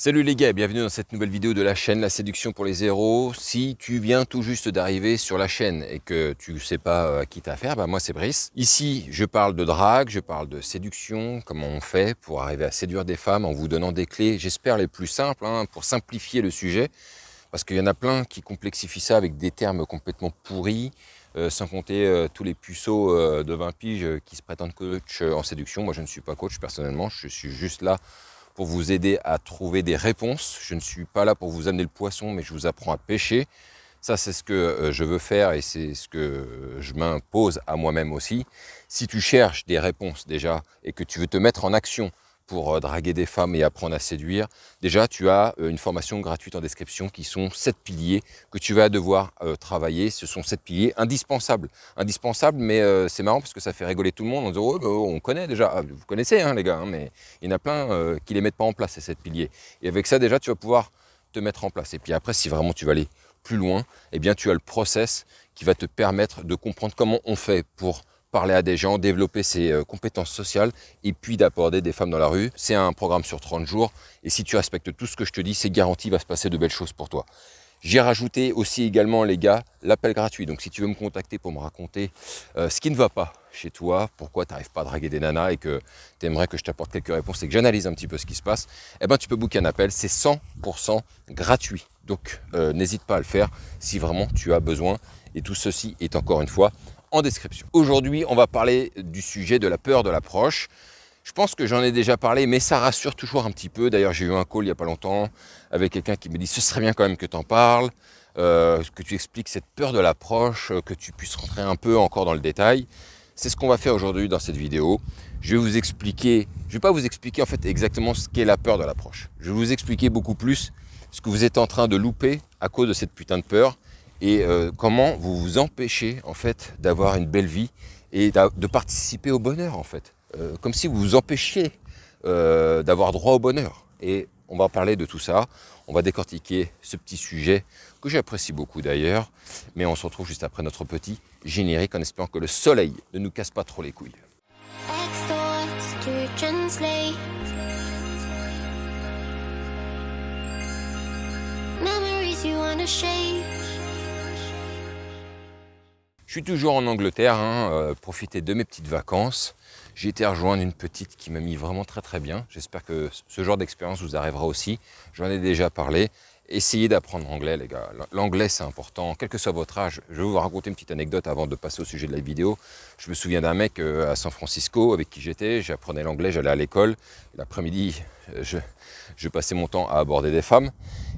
Salut les gars et bienvenue dans cette nouvelle vidéo de la chaîne La Séduction pour les Zéros. Si tu viens tout juste d'arriver sur la chaîne et que tu ne sais pas à qui t'as affaire, moi c'est Brice. Ici je parle de drague, je parle de séduction, comment on fait pour arriver à séduire des femmes en vous donnant des clés, j'espère les plus simples, pour simplifier le sujet. Parce qu'il y en a plein qui complexifient ça avec des termes complètement pourris, sans compter tous les puceaux de 20 piges qui se prétendent coach en séduction. Moi je ne suis pas coach personnellement, je suis juste là pour vous aider à trouver des réponses. Je ne suis pas là pour vous amener le poisson, mais je vous apprends à pêcher. Ça, c'est ce que je veux faire et c'est ce que je m'impose à moi-même aussi. Si tu cherches des réponses déjà et que tu veux te mettre en action pour draguer des femmes et apprendre à séduire, déjà tu as une formation gratuite en description qui sont 7 piliers que tu vas devoir travailler. Ce sont 7 piliers indispensables. Indispensables, mais c'est marrant parce que ça fait rigoler tout le monde en disant oh, on connaît déjà, vous connaissez les gars, mais il y en a plein qui ne les mettent pas en place ces 7 piliers. Et avec ça déjà tu vas pouvoir te mettre en place. Et puis après, si vraiment tu vas aller plus loin, eh bien tu as le process qui va te permettre de comprendre comment on fait pour parler à des gens, développer ses compétences sociales et puis d'aborder des femmes dans la rue. C'est un programme sur 30 jours et si tu respectes tout ce que je te dis, c'est garanti, il va se passer de belles choses pour toi. J'ai rajouté aussi également les gars, l'appel gratuit. Donc si tu veux me contacter pour me raconter ce qui ne va pas chez toi, pourquoi tu n'arrives pas à draguer des nanas et que tu aimerais que je t'apporte quelques réponses et que j'analyse un petit peu ce qui se passe, tu peux booker un appel, c'est 100% gratuit. Donc n'hésite pas à le faire si vraiment tu as besoin. Et tout ceci est encore une fois en description. Aujourd'hui, on va parler du sujet de la peur de l'approche. Je pense que j'en ai déjà parlé, mais ça rassure toujours un petit peu. D'ailleurs, j'ai eu un call il n'y a pas longtemps avec quelqu'un qui me dit « ce serait bien quand même que tu en parles, que tu expliques cette peur de l'approche, que tu puisses rentrer un peu encore dans le détail ». C'est ce qu'on va faire aujourd'hui dans cette vidéo. Je vais vous expliquer, je ne vais pas vous expliquer en fait exactement ce qu'est la peur de l'approche. Je vais vous expliquer beaucoup plus ce que vous êtes en train de louper à cause de cette putain de peur et comment vous vous empêchez en fait d'avoir une belle vie et de participer au bonheur en fait. Comme si vous vous empêchiez d'avoir droit au bonheur. Et on va parler de tout ça, on va décortiquer ce petit sujet que j'apprécie beaucoup d'ailleurs, mais on se retrouve juste après notre petit générique en espérant que le soleil ne nous casse pas trop les couilles. Je suis toujours en Angleterre, profiter de mes petites vacances. J'ai été rejoindre une petite qui m'a mis vraiment très bien. J'espère que ce genre d'expérience vous arrivera aussi. J'en ai déjà parlé. Essayez d'apprendre l'anglais les gars. L'anglais c'est important, quel que soit votre âge. Je vais vous raconter une petite anecdote avant de passer au sujet de la vidéo. Je me souviens d'un mec à San Francisco avec qui j'étais. J'apprenais l'anglais, j'allais à l'école. L'après-midi, je passais mon temps à aborder des femmes.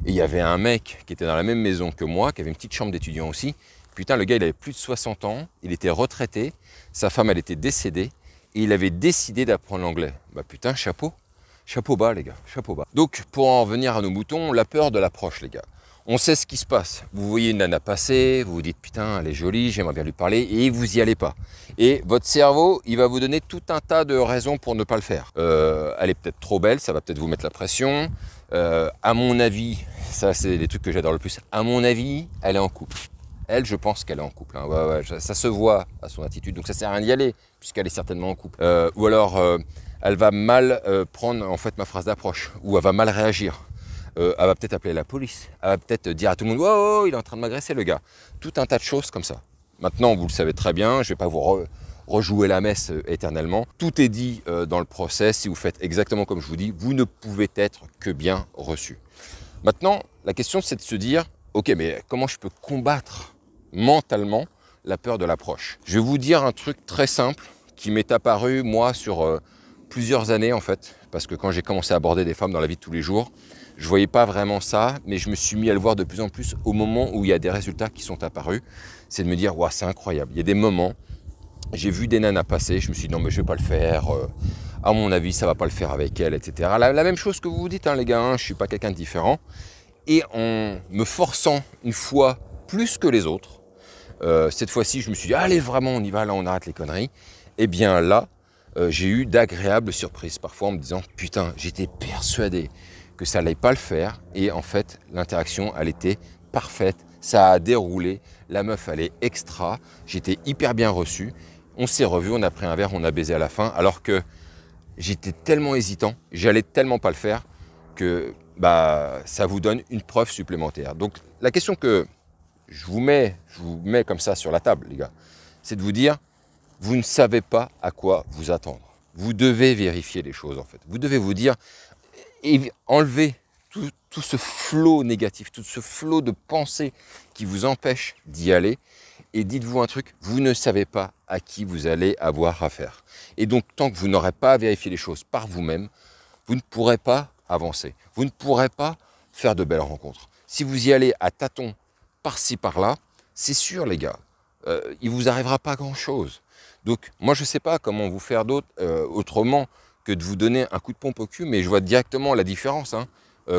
Et il y avait un mec qui était dans la même maison que moi, qui avait une petite chambre d'étudiant aussi. Putain, le gars, il avait plus de 60 ans, il était retraité, sa femme, elle était décédée, et il avait décidé d'apprendre l'anglais. Putain, chapeau bas, les gars, chapeau bas. Donc, pour en revenir à nos moutons, la peur de l'approche, les gars. On sait ce qui se passe. Vous voyez une nana passer, vous vous dites, putain, elle est jolie, j'aimerais bien lui parler, et vous y allez pas. Et votre cerveau, il va vous donner tout un tas de raisons pour ne pas le faire. Elle est peut-être trop belle, ça va peut-être vous mettre la pression. À mon avis, ça c'est les trucs que j'adore le plus, à mon avis, elle est en couple. Elle, je pense qu'elle est en couple. Ça se voit à son attitude. Donc ça sert à rien d'y aller, puisqu'elle est certainement en couple. Ou alors, elle va mal prendre en fait ma phrase d'approche. Ou elle va mal réagir. Elle va peut-être appeler la police. Elle va peut-être dire à tout le monde « Oh, il est en train de m'agresser le gars ». Tout un tas de choses comme ça. Maintenant, vous le savez très bien, je ne vais pas vous rejouer la messe éternellement. Tout est dit dans le process. Si vous faites exactement comme je vous dis, vous ne pouvez être que bien reçu. Maintenant, la question c'est de se dire « Ok, mais comment je peux combattre mentalement la peur de l'approche ?» Je vais vous dire un truc très simple qui m'est apparu moi sur plusieurs années en fait, parce que quand j'ai commencé à aborder des femmes dans la vie de tous les jours, je voyais pas vraiment ça, mais je me suis mis à le voir de plus en plus au moment où il y a des résultats qui sont apparus. C'est de me dire, waouh, c'est incroyable. Il y a des moments, j'ai vu des nanas passer, je me suis dit, non, mais je vais pas le faire. À mon avis, ça va pas le faire avec elle, etc. La même chose que vous vous dites, les gars, je suis pas quelqu'un de différent. Et en me forçant une fois plus que les autres, cette fois-ci, je me suis dit, allez, vraiment, on y va, là, on arrête les conneries. Et bien là, j'ai eu d'agréables surprises, parfois en me disant, putain, j'étais persuadé que ça n'allait pas le faire. Et en fait, l'interaction, elle était parfaite, ça a déroulé, la meuf, elle est extra, j'étais hyper bien reçu. On s'est revus, on a pris un verre, on a baisé à la fin, alors que j'étais tellement hésitant, j'allais tellement pas le faire, que bah, ça vous donne une preuve supplémentaire. Donc la question que je vous mets comme ça sur la table, les gars, c'est de vous dire, vous ne savez pas à quoi vous attendre. Vous devez vérifier les choses, en fait. Vous devez vous dire, et enlever tout ce flot négatif, tout ce flot de pensée qui vous empêche d'y aller, et dites-vous un truc, vous ne savez pas à qui vous allez avoir affaire. Et donc, tant que vous n'aurez pas vérifié les choses par vous-même, vous ne pourrez pas avancer. Vous ne pourrez pas faire de belles rencontres. Si vous y allez à tâtons, par-ci, par-là, c'est sûr, les gars, il ne vous arrivera pas grand-chose. Donc, moi, je ne sais pas comment vous faire d'autre, autrement que de vous donner un coup de pompe au cul, mais je vois directement la différence. Hein.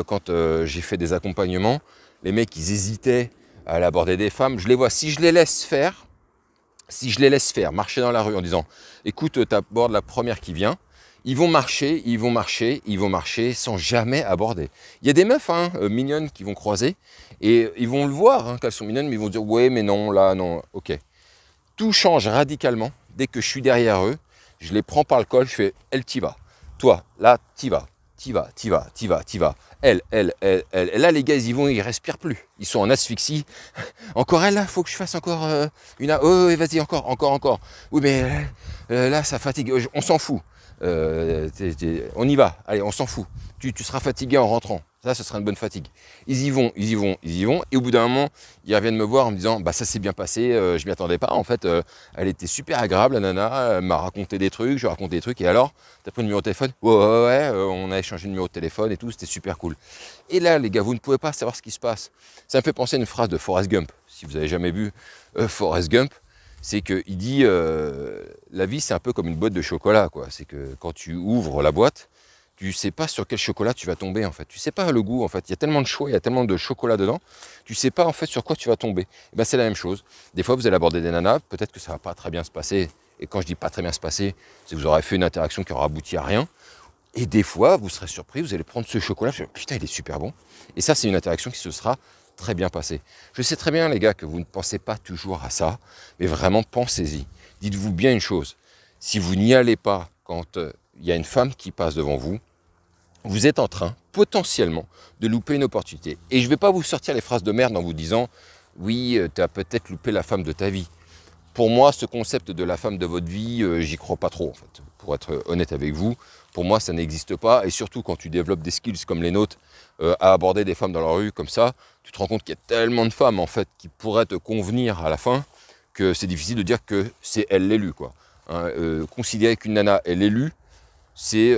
Quand j'ai fait des accompagnements, les mecs, ils hésitaient à aller aborder des femmes. Je les vois, si je les laisse faire, marcher dans la rue en disant, écoute, tu abordes la première qui vient, ils vont marcher sans jamais aborder. Il y a des meufs mignonnes qui vont croiser et ils vont le voir qu'elles sont mignonnes, mais ils vont dire, ouais, mais non, là, non, ok. Tout change radicalement dès que je suis derrière eux. Je les prends par le col, je fais, elle, t'y va. Toi, là, t'y vas. T'y vas. Elle. Et là, les gars, ils y vont, ils respirent plus. Ils sont en asphyxie. Encore elle, là, faut que je fasse encore une... Oh, oui, vas-y, encore. Oui, mais là, ça fatigue. On s'en fout. On y va. Allez, on s'en fout. Tu seras fatigué en rentrant. Ça, ce sera une bonne fatigue. Ils y vont. Et au bout d'un moment, ils reviennent me voir en me disant, bah ça s'est bien passé, je m'y attendais pas. En fait, elle était super agréable, la nana. Elle m'a raconté des trucs, je lui ai raconté des trucs. Et alors, t'as pris le numéro de téléphone? Ouais, on a échangé le numéro de téléphone et tout. C'était super cool. Et là, les gars, vous ne pouvez pas savoir ce qui se passe. Ça me fait penser à une phrase de Forrest Gump. Si vous avez jamais vu Forrest Gump, c'est qu'il dit la vie, c'est un peu comme une boîte de chocolat, quoi. C'est que quand tu ouvres la boîte, tu sais pas sur quel chocolat tu vas tomber, en fait. Tu sais pas le goût, en fait. Il y a tellement de choix, il y a tellement de chocolat dedans, tu sais pas, en fait, sur quoi tu vas tomber. Et ben, c'est la même chose. Des fois, vous allez aborder des nanas, peut-être que ça va pas très bien se passer. Et quand je dis pas très bien se passer, c'est que vous aurez fait une interaction qui aura abouti à rien. Et des fois, vous serez surpris, vous allez prendre ce chocolat, vous allez dire, putain, il est super bon. Et ça, c'est une interaction qui se sera très bien passée. Je sais très bien, les gars, que vous ne pensez pas toujours à ça, mais vraiment, pensez-y. Dites-vous bien une chose, si vous n'y allez pas quand il y a une femme qui passe devant vous, vous êtes en train, potentiellement, de louper une opportunité. Et je ne vais pas vous sortir les phrases de merde en vous disant, oui, tu as peut-être loupé la femme de ta vie. Pour moi, ce concept de la femme de votre vie, j'y crois pas trop, en fait. Pour être honnête avec vous, pour moi, ça n'existe pas. Et surtout, quand tu développes des skills comme les nôtres, à aborder des femmes dans la rue comme ça, tu te rends compte qu'il y a tellement de femmes, en fait, qui pourraient te convenir à la fin, que c'est difficile de dire que c'est elle l'élu, quoi. Considérer qu'une nana est l'élu, c'est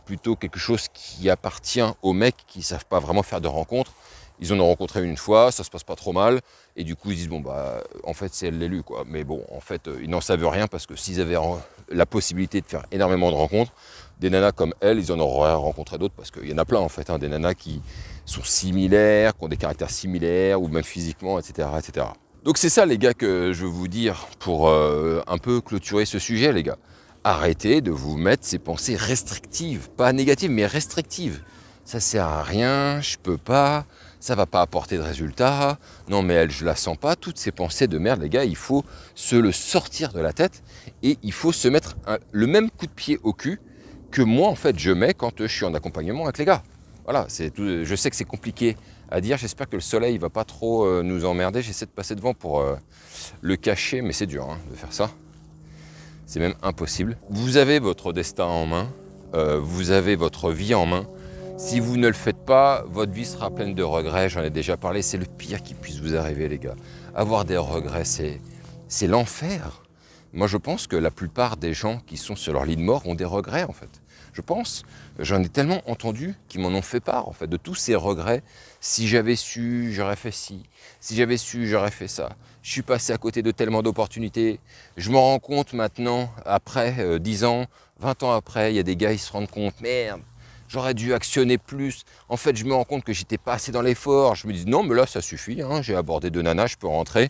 plutôt quelque chose qui appartient aux mecs qui ne savent pas vraiment faire de rencontres. Ils en ont rencontré une fois, ça se passe pas trop mal, et du coup ils disent bon bah en fait c'est elle l'élu quoi. Mais bon en fait ils n'en savent rien parce que s'ils avaient la possibilité de faire énormément de rencontres, des nanas comme elle, ils en auraient rencontré d'autres parce qu'il y en a plein en fait, des nanas qui sont similaires, qui ont des caractères similaires ou même physiquement, etc. Donc c'est ça les gars que je veux vous dire pour un peu clôturer ce sujet les gars. Arrêtez de vous mettre ces pensées restrictives, pas négatives mais restrictives. Ça sert à rien, je peux pas, ça va pas apporter de résultat, non mais elle je la sens pas, toutes ces pensées de merde les gars, il faut se le sortir de la tête et il faut se mettre le même coup de pied au cul que moi en fait je mets quand je suis en accompagnement avec les gars. Voilà, c'est tout, je sais que c'est compliqué à dire, j'espère que le soleil va pas trop nous emmerder, j'essaie de passer devant pour le cacher mais c'est dur de faire ça. C'est même impossible. Vous avez votre destin en main, vous avez votre vie en main. Si vous ne le faites pas, votre vie sera pleine de regrets, j'en ai déjà parlé, c'est le pire qui puisse vous arriver les gars. Avoir des regrets, c'est l'enfer. Moi je pense que la plupart des gens qui sont sur leur lit de mort ont des regrets en fait. Je pense, j'en ai tellement entendu qui m'en ont fait part en fait, de tous ces regrets. Si j'avais su, j'aurais fait ci. Si j'avais su, j'aurais fait ça. Je suis passé à côté de tellement d'opportunités. Je m'en rends compte maintenant, après 10 ans, 20 ans après, il y a des gars, ils se rendent compte, merde, j'aurais dû actionner plus. En fait, je me rends compte que j'étais pas assez dans l'effort. Je me dis, non, mais là, ça suffit. J'ai abordé 2 nanas, je peux rentrer.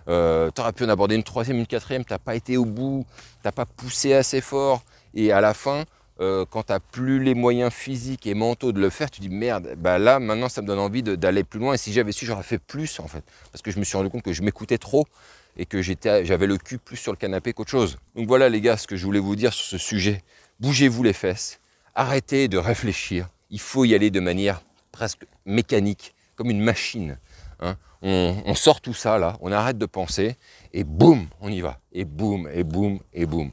T'aurais pu en aborder une 3e, une 4e. T'as pas été au bout. T'as pas poussé assez fort. Et à la fin, quand t'as plus les moyens physiques et mentaux de le faire, tu dis, merde, bah là, maintenant, ça me donne envie d'aller plus loin. Et si j'avais su, j'aurais fait plus, en fait. Parce que je me suis rendu compte que je m'écoutais trop et que j'avais le cul plus sur le canapé qu'autre chose. Donc voilà, les gars, ce que je voulais vous dire sur ce sujet. Bougez-vous les fesses. Arrêtez de réfléchir, il faut y aller de manière presque mécanique, comme une machine. Hein. On sort tout ça là, on arrête de penser et boum, on y va. Et boum, et boum, et boum.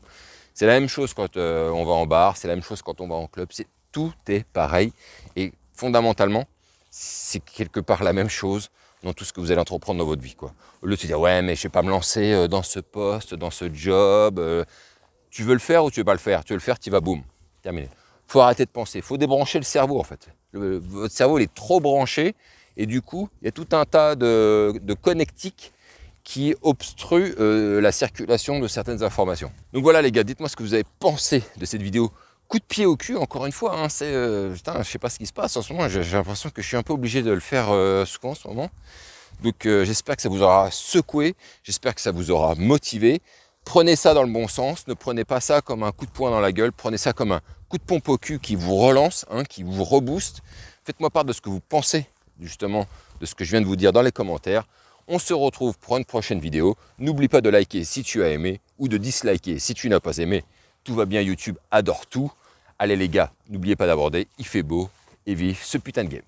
C'est la même chose quand on va en bar, c'est la même chose quand on va en club, tout est pareil. Et fondamentalement, c'est quelque part la même chose dans tout ce que vous allez entreprendre dans votre vie, quoi. Au lieu de se dire, ouais, mais je ne vais pas me lancer dans ce poste, dans ce job. Tu veux le faire ou tu ne veux pas le faire? Tu veux le faire, tu y vas, boum, terminé. Il faut arrêter de penser, il faut débrancher le cerveau, en fait. Votre cerveau, il est trop branché, et du coup, il y a tout un tas de connectiques qui obstruent la circulation de certaines informations. Donc voilà les gars, dites-moi ce que vous avez pensé de cette vidéo. Coup de pied au cul, encore une fois, hein, putain, je sais pas ce qui se passe en ce moment, j'ai l'impression que je suis un peu obligé de le faire souvent en ce moment. Donc j'espère que ça vous aura secoué, j'espère que ça vous aura motivé. Prenez ça dans le bon sens, ne prenez pas ça comme un coup de poing dans la gueule, prenez ça comme un coup de pompe au cul qui vous relance, hein, qui vous rebooste. Faites-moi part de ce que vous pensez justement de ce que je viens de vous dire dans les commentaires. On se retrouve pour une prochaine vidéo. N'oublie pas de liker si tu as aimé ou de disliker si tu n'as pas aimé. Tout va bien, YouTube adore tout. Allez les gars, n'oubliez pas d'aborder, il fait beau et vive ce putain de game.